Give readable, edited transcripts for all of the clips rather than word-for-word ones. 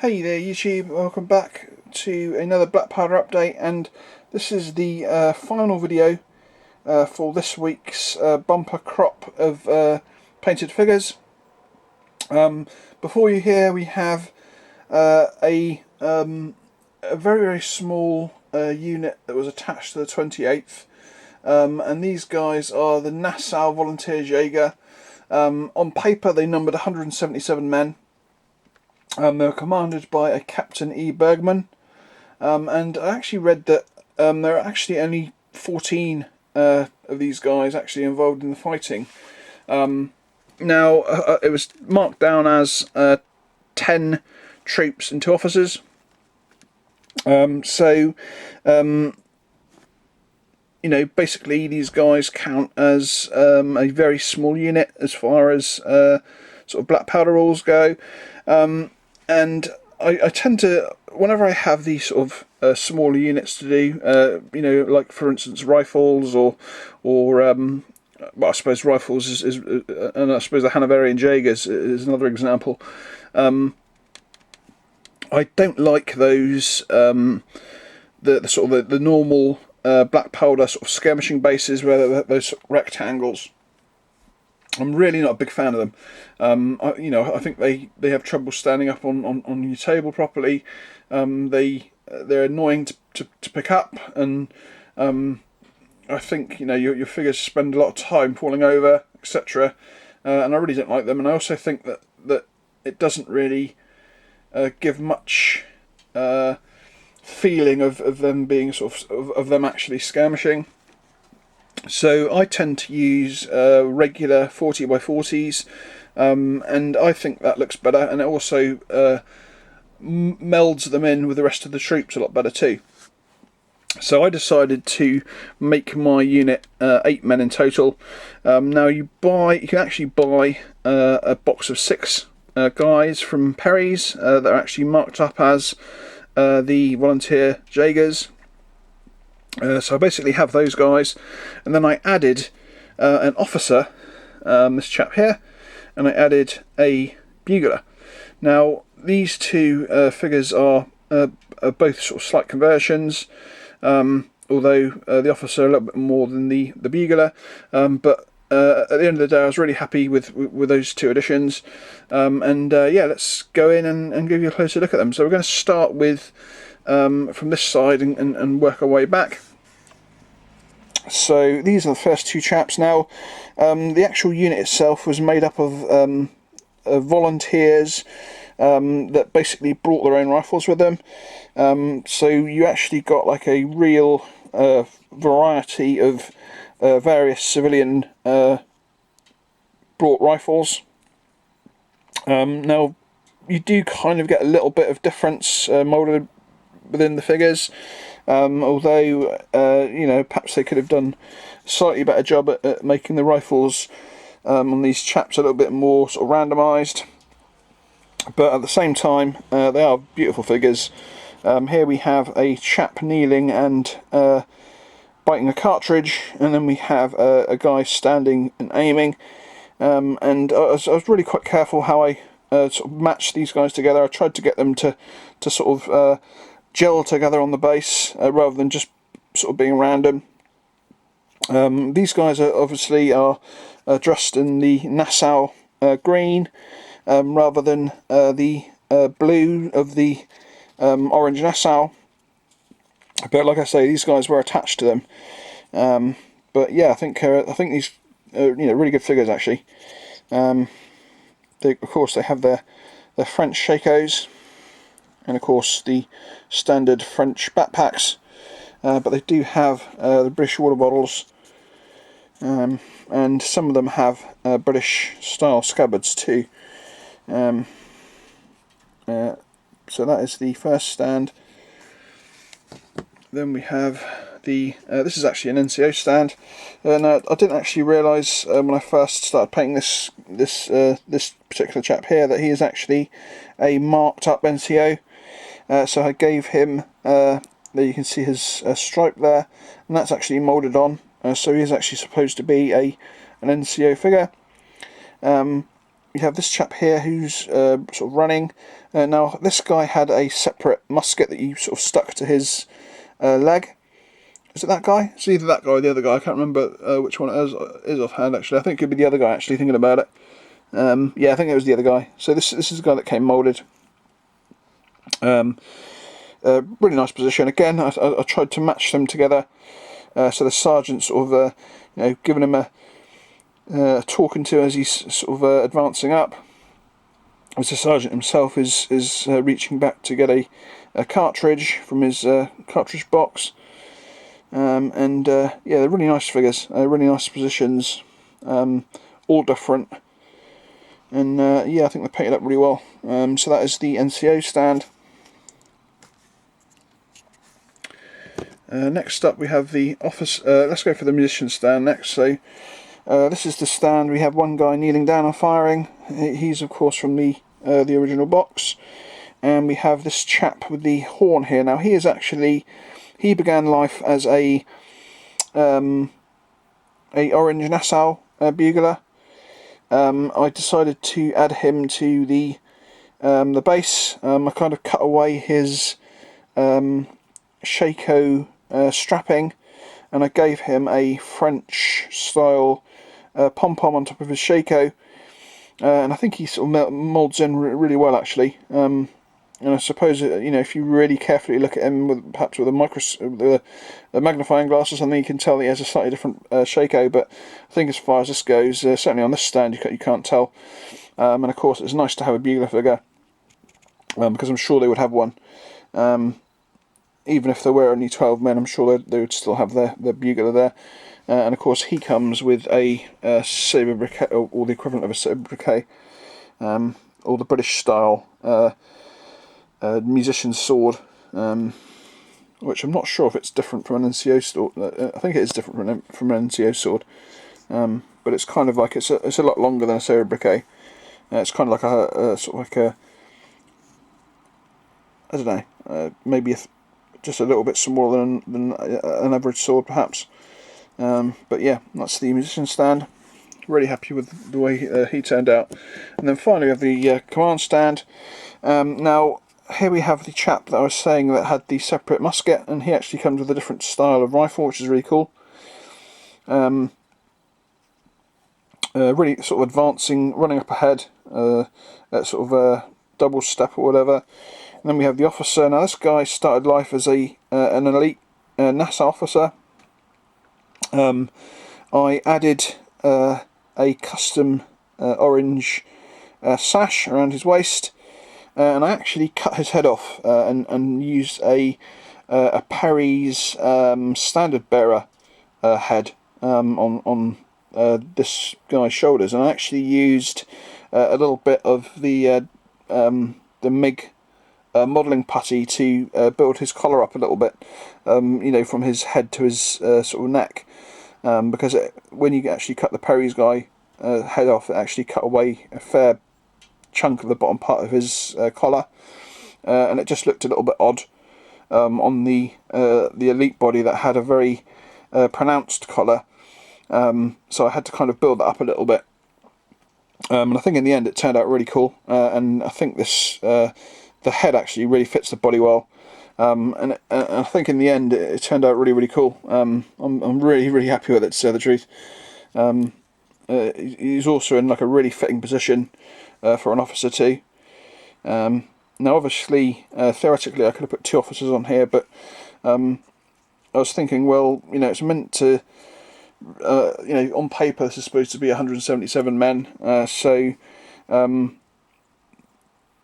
Hey there YouTube, welcome back to another black powder update, and this is the final video for this week's bumper crop of painted figures. Before you hear, we have a very small unit that was attached to the 28th, and these guys are the Nassau Volunteer Jeager. On paper they numbered 177 men. They were commanded by a Captain E. Bergman, and I actually read that there are actually only 14 of these guys actually involved in the fighting. Now, it was marked down as 10 troops and 2 officers. You know, basically these guys count as a very small unit as far as sort of black powder rules go. And I tend to, whenever I have these sort of smaller units to do, you know, like for instance rifles or well, I suppose rifles is and I suppose the Hanoverian Jaegers is another example. I don't like those the sort of the normal black powder sort of skirmishing bases where those sort of rectangles. I'm really not a big fan of them. You know, I think they have trouble standing up on your table properly. They're annoying to pick up, and I think, you know, your figures spend a lot of time falling over, etc. And I really don't like them. And I also think that it doesn't really give much feeling of them being sort of them actually skirmishing. So I tend to use regular 40x40s, and I think that looks better, and it also melds them in with the rest of the troops a lot better too. So I decided to make my unit 8 men in total. Now you can actually buy a box of 6 guys from Perry's that are actually marked up as the volunteer Jaegers. So I basically have those guys, and then I added an officer, this chap here, and I added a bugler. Now these two figures are both sort of slight conversions, although the officer a little bit more than the bugler, but at the end of the day I was really happy with those 2 additions, and yeah, let's go in and give you a closer look at them. So we're going to start with from this side and work our way back. So these are the first 2 chaps. Now the actual unit itself was made up of volunteers that basically brought their own rifles with them, so you actually got like a real variety of various civilian brought rifles. Now you do kind of get a little bit of difference moulded within the figures, although you know, perhaps they could have done a slightly better job at making the rifles on these chaps a little bit more sort of randomised. But at the same time, they are beautiful figures. Here we have a chap kneeling and biting a cartridge, and then we have a guy standing and aiming. And I was really quite careful how I sort of matched these guys together. I tried to get them to sort of gel together on the base rather than just sort of being random. These guys are obviously dressed in the Nassau green rather than the blue of the Orange Nassau. But like I say, these guys were attached to them. But yeah, I think these you know, really good figures actually. Of course they have their French shakos, and of course the standard French backpacks, but they do have the British water bottles, and some of them have British style scabbards too. So that is the first stand. Then we have the this is actually an NCO stand, and I didn't actually realise when I first started painting this particular chap here that he is actually a marked up NCO. So I gave him, there you can see his stripe there, and that's actually moulded on, so he is actually supposed to be an NCO figure. you have this chap here who's sort of running. Now this guy had a separate musket that you sort of stuck to his leg. Is it that guy? It's either that guy or the other guy. I can't remember which one it is offhand, actually. I think it could be the other guy, actually, thinking about it. Yeah, I think it was the other guy. So this is the guy that came moulded. Really nice position. Again, I tried to match them together. So the sergeant sort of, giving him a talking to as he's sort of advancing up. As the sergeant himself is reaching back to get a cartridge from his cartridge box. Yeah, they're really nice figures, really nice positions, all different, and yeah, I think they're painted up really well. So that is the NCO stand. Next up we have the office. Let's go for the musician stand next. So this is the stand. We have one guy kneeling down and firing. He's of course from the original box, and we have this chap with the horn here. Now he began life as a Orange Nassau bugler. I decided to add him to the bass. I kind of cut away his shako strapping, and I gave him a French style pom-pom on top of his shako, and I think he sort of moulds in really well, actually. And I suppose, if you really carefully look at him, perhaps with a magnifying glass or something, you can tell he has a slightly different shako. But I think as far as this goes, certainly on this stand, you can't tell. And of course, it's nice to have a bugler figure, because I'm sure they would have one. Even if there were only 12 men, I'm sure they would still have their bugler there. And of course, he comes with a sabre briquet, or the equivalent of a sabre briquet, or the British style musician's sword, which I'm not sure if it's different from an NCO sword. I think it is different from an NCO sword, but it's kind of like it's a lot longer than a sabre briquet. It's kind of like a sort of like a, I don't know, maybe just a little bit smaller than an average sword, perhaps. But yeah, that's the musician stand. Really happy with the way he turned out. And then finally we have the command stand. Now here we have the chap that I was saying that had the separate musket, and he actually comes with a different style of rifle, which is really cool. Really sort of advancing, running up ahead, at sort of a double step or whatever. And then we have the officer. Now this guy started life as an elite Nassau officer. I added a custom orange sash around his waist, and I actually cut his head off and used a Perry's standard bearer head on this guy's shoulders, and I actually used a little bit of the MIG modelling putty to build his collar up a little bit, from his head to his sort of neck, because when you actually cut the Perry's guy head off, it actually cut away a fair chunk of the bottom part of his collar, and it just looked a little bit odd on the elite body that had a very pronounced collar. So I had to kind of build that up a little bit, and I think in the end it turned out really cool, and I think this the head actually really fits the body well, and I think in the end it turned out really cool. I'm really happy with it, to say the truth. He's also in like a really fitting position for an officer too. Now obviously theoretically I could have put 2 officers on here, but I was thinking, well, it's meant to, on paper this is supposed to be 177 men, so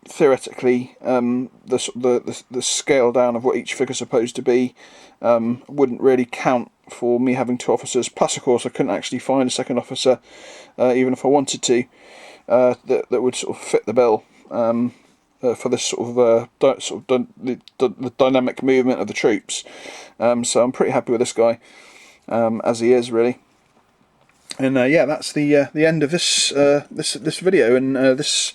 theoretically the scale down of what each figure is supposed to be wouldn't really count for me having 2 officers. Plus, of course, I couldn't actually find a second officer, even if I wanted to, that would sort of fit the bill for this sort of the dynamic movement of the troops. So I'm pretty happy with this guy, as he is, really. And yeah, that's the end of this this video, and this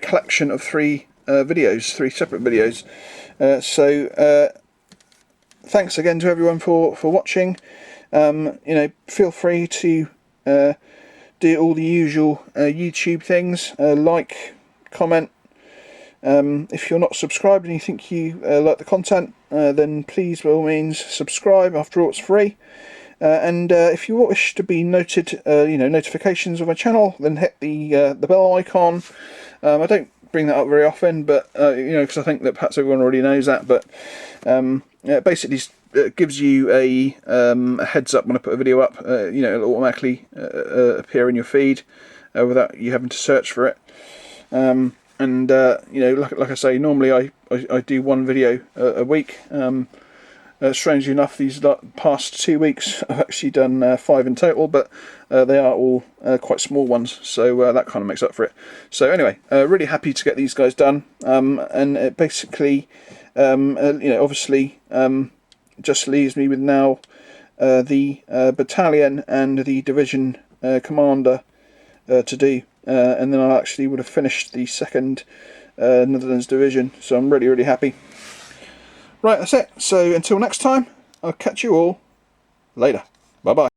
collection of 3 videos, 3 separate videos. So thanks again to everyone for watching. Feel free to do do all the usual YouTube things, like, comment. If you're not subscribed and you think you like the content, then please by all means subscribe. After all, it's free. And if you wish to be noted, notifications of my channel, then hit the bell icon. I don't bring that up very often, but because I think that perhaps everyone already knows that. But it basically gives you a heads up when I put a video up. It'll automatically appear in your feed without you having to search for it. Like I say, normally I do one video a week. Strangely enough, these past 2 weeks I've actually done 5 in total, but they are all quite small ones, so that kind of makes up for it. So anyway, really happy to get these guys done, and it basically, obviously, just leaves me with now the battalion and the division commander to do, and then I actually would have finished the 2nd Netherlands division. So I'm really, really happy. Right, that's it. So until next time, I'll catch you all later. Bye bye.